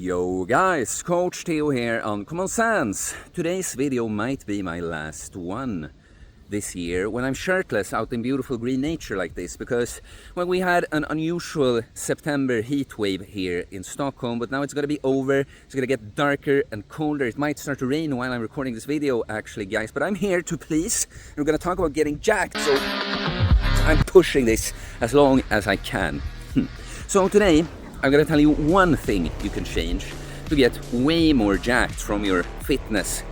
Yo guys, Coach Theo here on Common Sense. Today's video might be my last one this year when I'm shirtless out in beautiful green nature like this, because well, we had an unusual September heat wave here in Stockholm, but now it's gonna be over. It's gonna get darker and colder. It might start to rain while I'm recording this video actually, guys, but I'm here to please. We're gonna talk about getting jacked, so I'm pushing this as long as I can. So today I'm gonna tell you one thing you can change to get way more jacked from your fitness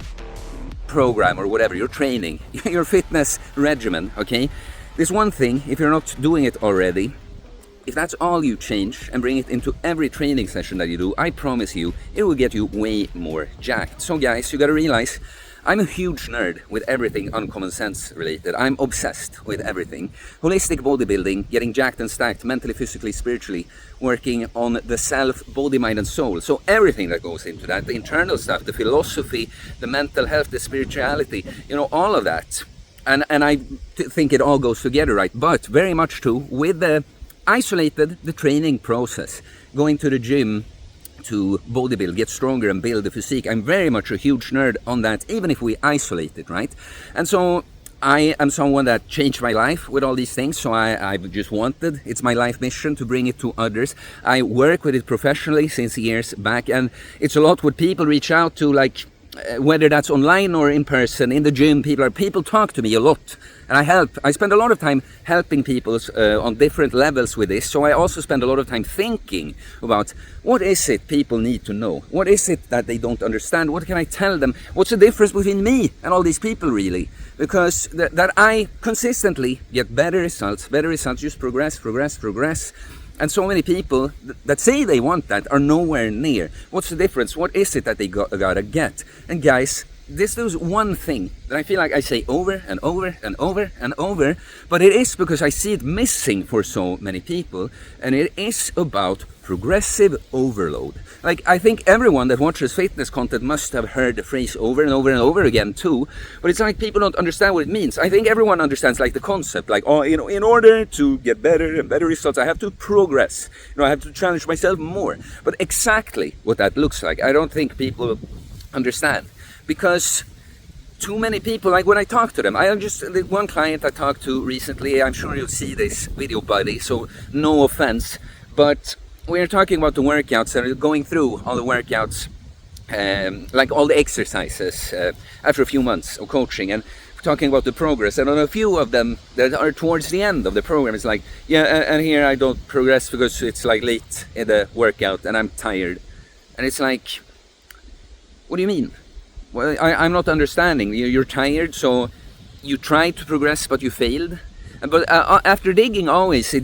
program or whatever, your training, your fitness regimen, okay? This one thing, if you're not doing it already, if that's all you change and bring it into every training session that you do, I promise you, it will get you way more jacked. So guys, you gotta realize, I'm a huge nerd with everything uncommon sense related. I'm obsessed with everything. Holistic bodybuilding, getting jacked and stacked mentally, physically, spiritually, working on the self, body, mind and soul. So everything that goes into that, the internal stuff, the philosophy, the mental health, the spirituality, you know, all of that. And I think it all goes together, right? But very much too with the training process, going to the gym, to bodybuild, get stronger and build the physique. I'm very much a huge nerd on that, even if we isolate it, right? And so I am someone that changed my life with all these things, so I've just wanted, it's my life mission to bring it to others. I work with it professionally since years back, and it's a lot what people reach out to, like whether that's online or in person, in the gym, people talk to me a lot. And I spend a lot of time helping people on different levels with this. So I also spend a lot of time thinking about what is it people need to know? What is it that they don't understand? What can I tell them? What's the difference between me and all these people really? Because that I consistently get better results, just progress. And so many people that say they want that are nowhere near. What's the difference? What is it that they gotta get? And guys, this is one thing that I feel like I say over and over and over and over, but it is because I see it missing for so many people, and it is about progressive overload. Like, I think everyone that watches fitness content must have heard the phrase over and over and over again too, but it's like people don't understand what it means. I think everyone understands like the concept, like, oh, you know, in order to get better and better results, I have to progress. You know, I have to challenge myself more. But exactly what that looks like, I don't think people understand. Because too many people, like when I talk to them, the one client I talked to recently, I'm sure you'll see this video, buddy, so no offense, but we're talking about the workouts and going through all the workouts, like all the exercises after a few months of coaching, and talking about the progress. And on a few of them that are towards the end of the program, it's like, yeah, and here I don't progress because it's like late in the workout and I'm tired. And it's like, what do you mean? Well, I'm not understanding. You're tired, so you tried to progress, but you failed. But after digging, always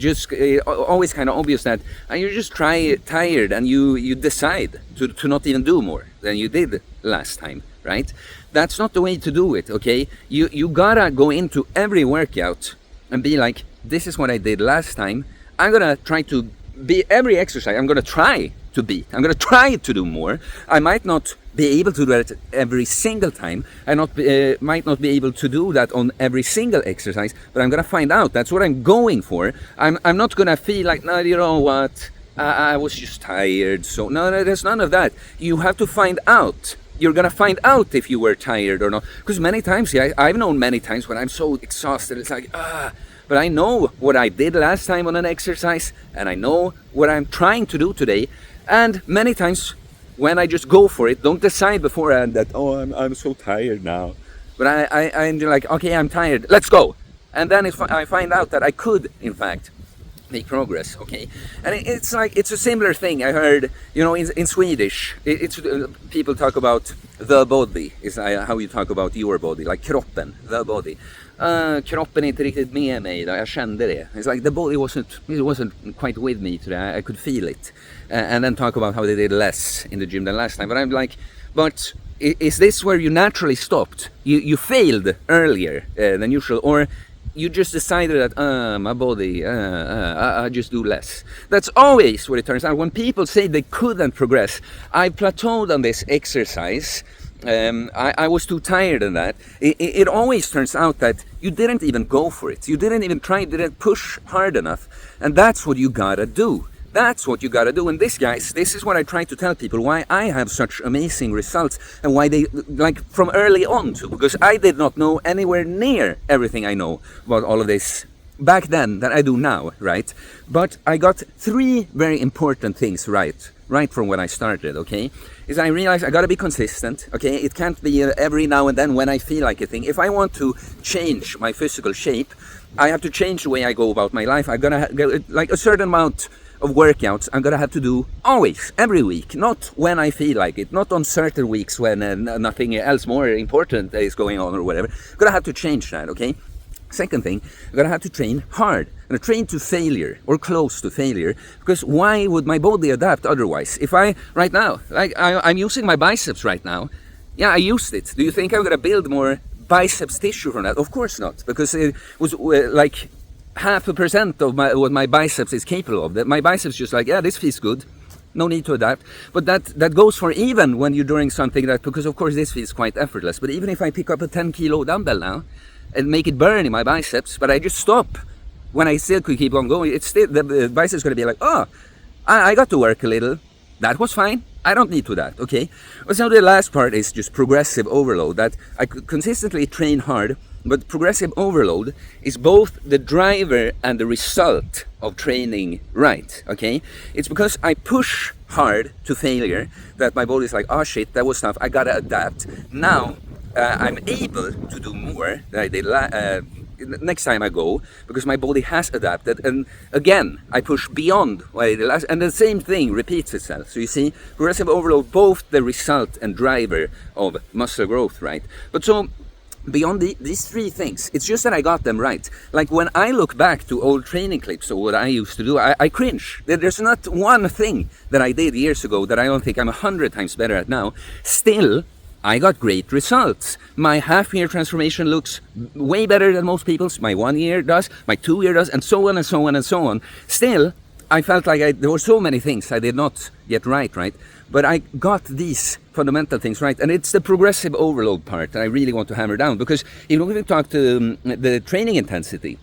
always kind of obvious that you're just tired, and you decide to not even do more than you did last time, right? That's not the way to do it, okay? You gotta go into every workout and be like, this is what I did last time. I'm gonna try to be every exercise. I'm gonna try to beat. I'm gonna try to do more. I might not be able to do that every single time. I might not be able to do that on every single exercise, but I'm gonna find out. That's what I'm going for. I'm not gonna feel like, no, you know what, I was just tired. So no, there's none of that. You have to find out. You're gonna find out if you were tired or not. Because many times, yeah, I've known many times when I'm so exhausted, it's like, but I know what I did last time on an exercise, and I know what I'm trying to do today. And many times when I just go for it, don't decide beforehand that, oh, I'm so tired now. But I'm like, okay, I'm tired, let's go. And then I find out that I could, in fact, make progress, okay? And it's like, it's a similar thing. I heard, you know, in Swedish, people talk about the body, is how you talk about your body, like kroppen, the body. Kroppen är inte riktigt med mig då, jag kände det. It's like the body wasn't quite with me today, I could feel it. And then talk about how they did less in the gym than last time. But I'm like, but is this where you naturally stopped? You failed earlier than usual, or you just decided that, my body, I just do less. That's always what it turns out. When people say they couldn't progress, I plateaued on this exercise. I was too tired in that. It always turns out that you didn't even go for it. You didn't even try, didn't push hard enough. And that's what you gotta do. That's what you gotta do. And this, guys, this is what I try to tell people, why I have such amazing results and why they, like, from early on too, because I did not know anywhere near everything I know about all of this back then that I do now, right? But I got 3 very important things right from when I started, okay? Is I realized I gotta be consistent, okay? It can't be every now and then when I feel like a thing. If I want to change my physical shape, I have to change the way I go about my life. I'm gonna like a certain amount of workouts I'm gonna have to do always, every week, not when I feel like it, not on certain weeks when nothing else more important is going on or whatever. I'm gonna have to change that, okay? Second thing, I'm gonna have to train hard. I'm gonna train to failure or close to failure, because why would my body adapt otherwise? If I, right now, like I'm using my biceps right now, yeah, I used it. Do you think I'm gonna build more biceps tissue from that? Of course not, because it was like 0.5% of what my biceps is capable of. That my biceps just like, yeah, this feels good, no need to adapt. But that goes for even when you're doing something that, because of course this feels quite effortless, but even if I pick up a 10-kilo dumbbell now and make it burn in my biceps, but I just stop when I still could keep on going, it's still, the biceps going to be like, oh, I got to work a little, that was fine, I don't need to that, okay? So the last part is just progressive overload, that I could consistently train hard, but progressive overload is both the driver and the result of training right, okay? It's because I push hard to failure that my body's like, oh shit, that was tough, I gotta adapt. Now I'm able to do more than I did next time I go, because my body has adapted, and again I push beyond what I did last, and the same thing repeats itself. So you see, progressive overload, both the result and driver of muscle growth, right? But so beyond these 3 things, it's just that I got them right. Like when I look back to old training clips of what I used to do, I cringe. There's not one thing that I did years ago that I don't think I'm 100 times better at now. Still, I got great results. My half-year transformation looks way better than most people's. My 1 year does, my 2 year does, and so on and so on and so on. Still, I felt like there were so many things I did not get right? But I got these fundamental things right, and it's the progressive overload part that I really want to hammer down, because if we talk to the training intensity,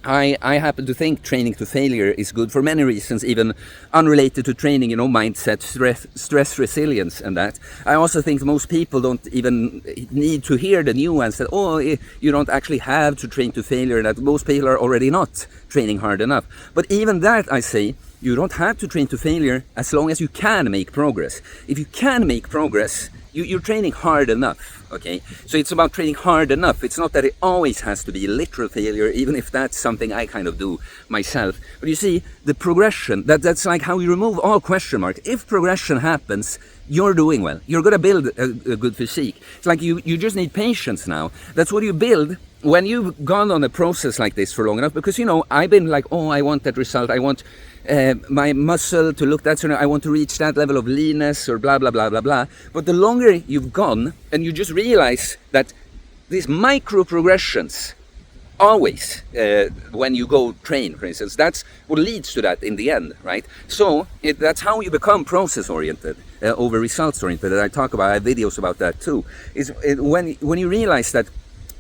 I happen to think training to failure is good for many reasons, even unrelated to training, you know, mindset, stress resilience and that. I also think most people don't even need to hear the nuance that, oh, you don't actually have to train to failure, and that most people are already not training hard enough. But even that, I say, you don't have to train to failure as long as you can make progress. If you can make progress, you're training hard enough, okay? So it's about training hard enough. It's not that it always has to be literal failure, even if that's something I kind of do myself. But you see, the progression, that's like how you remove all question marks. If progression happens, you're doing well. You're going to build a good physique. It's like you just need patience now. That's what you build when you've gone on a process like this for long enough. Because, you know, I've been like, oh, I want that result. I want my muscle to look that certain, I want to reach that level of leanness or blah, blah, blah, blah, blah. But the longer you've gone and you just realize that these micro progressions always, when you go train, for instance, that's what leads to that in the end, right? So that's how you become process-oriented over results-oriented. I talk about, I have videos about that too. Is when you realize that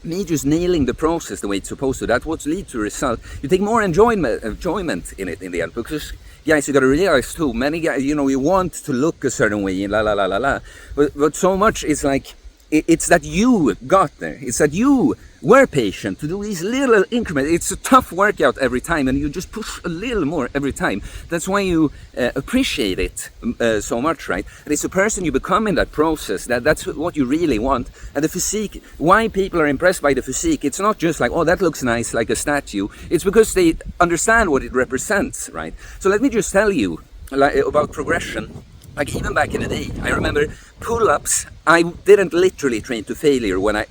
me just nailing the process the way it's supposed to, that's what leads to a result. You take more enjoyment in it in the end, because guys, you got to realize too, many guys, you know, you want to look a certain way, but so much is like, it's that you got there. It's that you were patient to do these little increments. It's a tough workout every time, and you just push a little more every time. That's why you appreciate it so much, right? And it's a person you become in that process, that's what you really want. And the physique, why people are impressed by the physique, it's not just like, oh, that looks nice, like a statue. It's because they understand what it represents, right? So let me just tell you about progression. Like even back in the day, I remember pull-ups, I didn't literally train to failure when I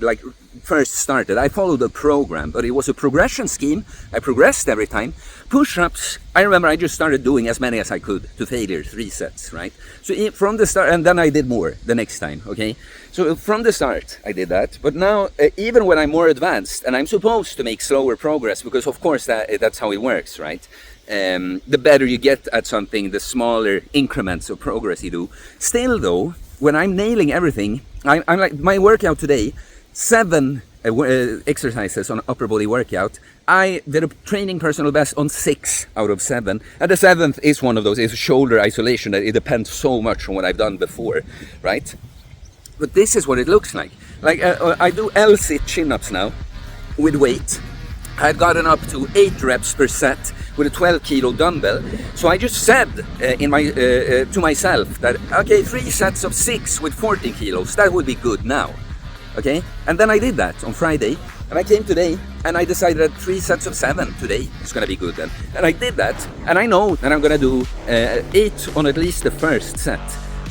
first started. I followed a program, but it was a progression scheme. I progressed every time. Push-ups, I remember I just started doing as many as I could to failure, 3 sets, right? So from the start, and then I did more the next time, okay? So from the start, I did that. But now, even when I'm more advanced, and I'm supposed to make slower progress, because of course that's how it works, right? The better you get at something, the smaller increments of progress you do. Still though, when I'm nailing everything, I'm like, my workout today, 7 exercises on upper body workout. I did a training personal best on 6 out of 7, and the 7th is one of those. It's shoulder isolation. That it depends so much on what I've done before, right? But this is what it looks like. Like I do L-sit chin-ups now with weight. I've gotten up to 8 reps per set with a 12 kilo dumbbell. So I just said to myself that, okay, 3 sets of 6 with 14 kilos, that would be good now. Okay, and then I did that on Friday, and I came today and I decided that 3 sets of 7 today is gonna be good then. And I did that, and I know that I'm gonna do 8 on at least the first set,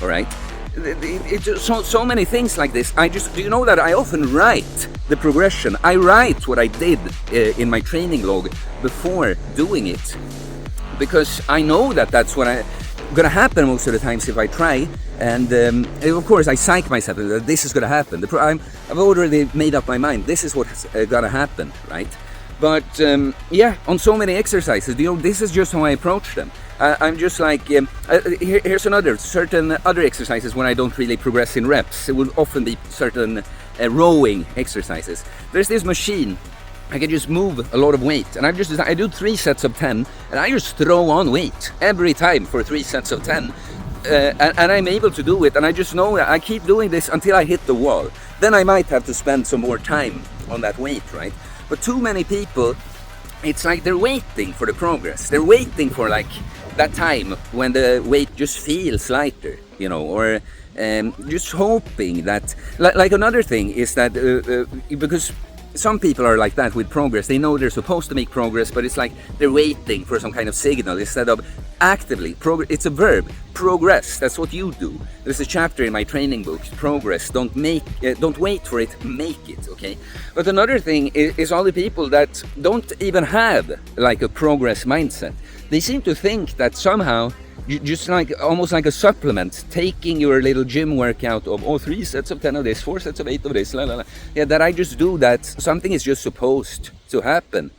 all right? It's so many things like this. Do you know that I often write the progression? I write what I did in my training log before doing it, because I know that that's what I'm gonna happen most of the times if I try. And of course I psych myself that this is gonna happen. I've already made up my mind. This is what's gonna happen, right? But yeah, on so many exercises, you know, this is just how I approach them. I'm just like, here's certain other exercises when I don't really progress in reps. It will often be certain rowing exercises. There's this machine, I can just move a lot of weight, and I do 3 sets of 10, and I just throw on weight every time for 3 sets of 10. And I'm able to do it, and I just know that I keep doing this until I hit the wall. Then I might have to spend some more time on that weight, right? But too many people, it's like they're waiting for the progress. They're waiting for like that time when the weight just feels lighter, you know, or just hoping that, like another thing is that because some people are like that with progress. They know they're supposed to make progress, but it's like they're waiting for some kind of signal instead of actively it's a verb. Progress. That's what you do. There's a chapter in my training book. Progress. Don't wait for it. Make it. Okay. But another thing is all the people that don't even have like a progress mindset. They seem to think that somehow, just like almost like a supplement, taking your little gym workout of 3 sets of 10 of this, 4 sets of 8 of this, yeah, that I just do that. Something is just supposed to happen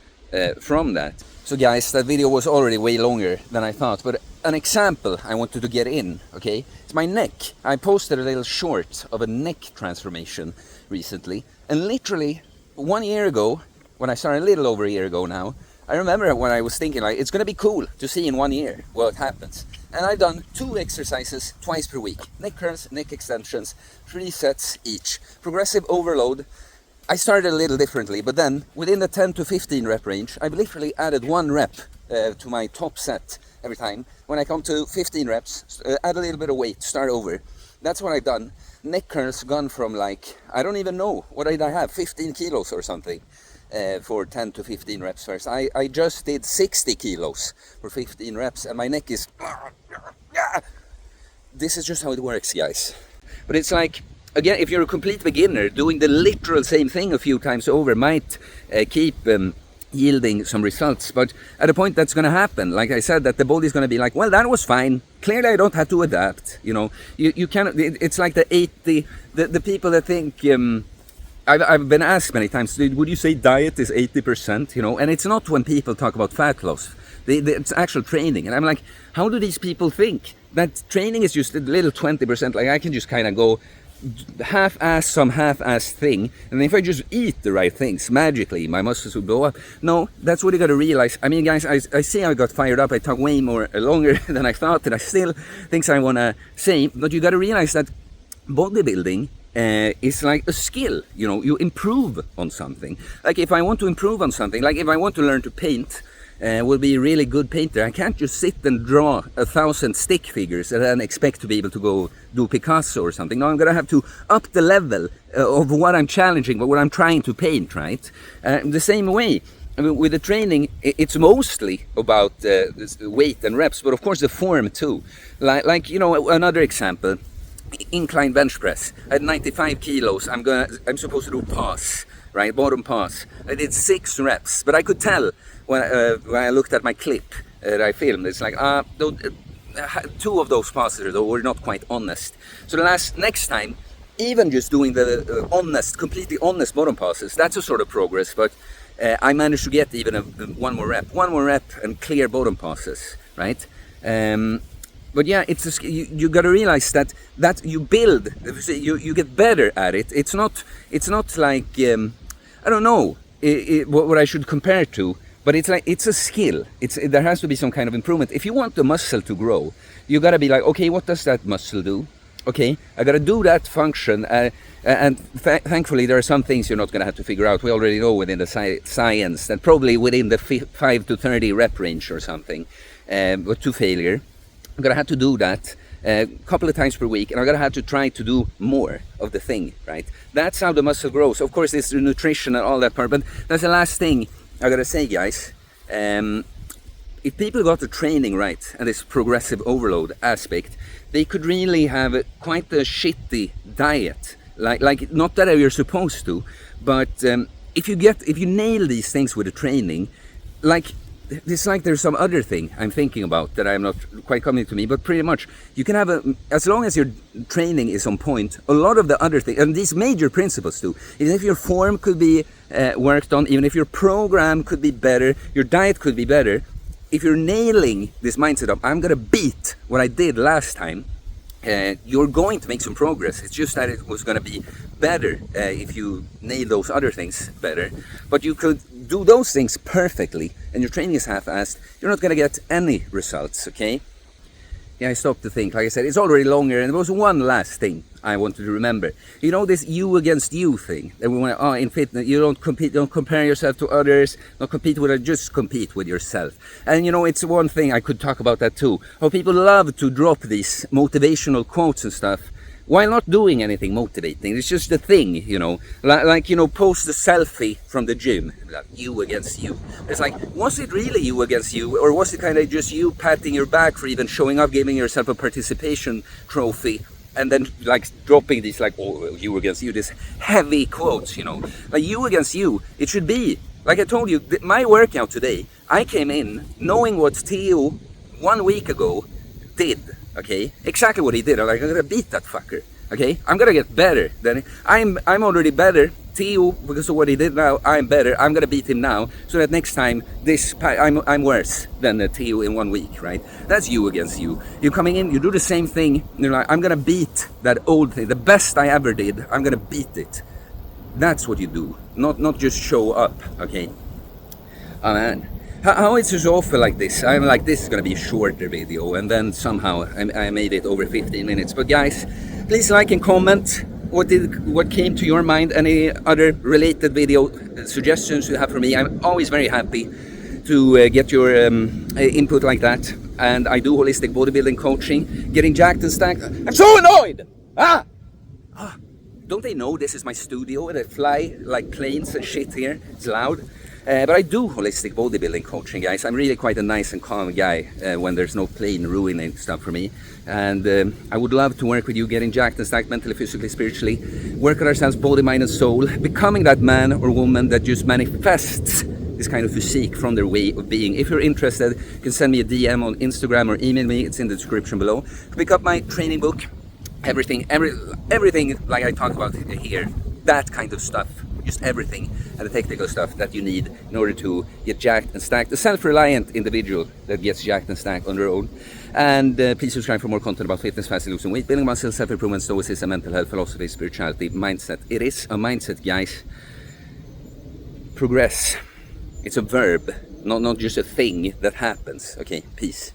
from that. So guys, that video was already way longer than I thought, but an example I wanted to get in, okay? It's my neck. I posted a little short of a neck transformation recently, and literally 1 year ago, when I started, a little over a year ago now, I remember when I was thinking like, it's gonna be cool to see in 1 year what happens. And I've done 2 exercises twice per week. Neck curls, neck extensions, 3 sets each. Progressive overload. I started a little differently, but then within the 10 to 15 rep range, I've literally added 1 rep to my top set every time. When I come to 15 reps, add a little bit of weight, start over. That's what I've done. Neck curls gone from like, I don't even know, what did I have, 15 kilos or something. For 10 to 15 reps first. I just did 60 kilos for 15 reps, and my neck is... This is just how it works, guys. But it's like, again, if you're a complete beginner, doing the literal same thing a few times over might keep yielding some results. But at a point that's going to happen, like I said, that the body's going to be like, well, that was fine. Clearly I don't have to adapt. You know, you cannot... It's like the people that think... I've been asked many times, would you say diet is 80%, you know? And it's not when people talk about fat loss. It's actual training. And I'm like, how do these people think that training is just a little 20%? Like I can just kind of go half-ass thing. And if I just eat the right things, magically, my muscles will go up. No, that's what you got to realize. I mean, guys, I see I got fired up. I talk way more longer than I thought. And I still things I want to say. But you got to realize that bodybuilding it's like a skill, you know, you improve on something. Like if I want to improve on something, like if I want to learn to paint, will be a really good painter, I can't just sit and draw 1,000 stick figures and then expect to be able to go do Picasso or something. No, I'm gonna have to up the level of what I'm challenging, what I'm trying to paint, right? The same way, I mean, with the training, it's mostly about weight and reps, but of course the form too. Like you know, another example. Incline bench press. I had 95 kilos. I'm supposed to do pass, right? Bottom pass. I did 6 reps, but I could tell when I looked at my clip that I filmed. It's like 2 of those passes though were not quite honest. So next time, even just doing the completely honest bottom passes, that's a sort of progress. But I managed to get even one more rep, and clear bottom passes, right? But yeah, you got to realize that you build, you get better at it. It's not like I don't know what I should compare to, but it's like, it's a skill. There has to be some kind of improvement. If you want the muscle to grow, you gotta be like, okay, what does that muscle do? Okay, I gotta do that function, and thankfully there are some things you're not gonna have to figure out. We already know within the science that probably within the 5 to 30 rep range or something, but to failure, I'm gonna have to do that a couple of times per week, and I'm gonna have to try to do more of the thing, right? That's how the muscle grows. Of course, it's the nutrition and all that part, but that's the last thing I gotta say, guys. If people got the training right and this progressive overload aspect, they could really have quite a shitty diet. Like not that you're supposed to, but if you nail these things with the training, like it's like there's some other thing I'm thinking about that I'm not quite coming to me, but pretty much you can have as long as your training is on point, a lot of the other things, and these major principles too, even if your form could be worked on, even if your program could be better, your diet could be better, if you're nailing this mindset of, I'm gonna beat what I did last time, you're going to make some progress. It's just that it was going to be better if you nail those other things better. But you could do those things perfectly and your training is half-assed, you're not going to get any results, okay? Yeah, I stopped to think. Like I said, it's already longer, and there was one last thing I wanted to remember. You know this you against you thing that we want to, in fitness, you don't compete, don't compare yourself to others, don't compete with others, just compete with yourself. And you know, it's one thing I could talk about that too. How people love to drop these motivational quotes and stuff while not doing anything motivating. It's just a thing, you know, like you know, post a selfie from the gym, like you against you. It's like, was it really you against you, or was it kind of just you patting your back for even showing up, giving yourself a participation trophy, and then like dropping these like, oh, you against you, this heavy quotes, you know, like you against you. It should be like I told you, my workout today, I came in knowing what Theo 1 week ago did. Okay, exactly what he did. I'm like, I'm gonna beat that fucker. Okay, I'm gonna get better. Then I'm already better. Theo, because of what he did now, I'm better. I'm gonna beat him now, so that next time I'm worse than Theo in 1 week, right? That's you against you. You're coming in, you do the same thing. You're like, I'm gonna beat that old thing, the best I ever did. I'm gonna beat it. That's what you do, not just show up. Okay. Oh man. How it's just awful like this. I'm like, this is gonna be a shorter video, and then somehow I made it over 15 minutes. But guys, please like and comment what came to your mind, any other related video suggestions you have for me. I'm always very happy to get your input like that. And I do holistic bodybuilding coaching, getting jacked and stacked. I'm so annoyed! Don't they know this is my studio and I fly like planes and shit here? It's loud. But I do holistic bodybuilding coaching, guys. I'm really quite a nice and calm guy when there's no plane ruining stuff for me. And I would love to work with you, getting jacked and stacked mentally, physically, spiritually, work on ourselves, body, mind and soul, becoming that man or woman that just manifests this kind of physique from their way of being. If you're interested, you can send me a DM on Instagram or email me. It's in the description below. Pick up my training book, everything like I talk about here, that kind of stuff. Just everything and the technical stuff that you need in order to get jacked and stacked. A self-reliant individual that gets jacked and stacked on their own. And please subscribe for more content about fitness, fast losing weight, building muscle, self-improvement, stoicism, mental health, philosophy, spirituality, mindset. It is a mindset, guys. Progress. It's a verb, not just a thing that happens. Okay, peace.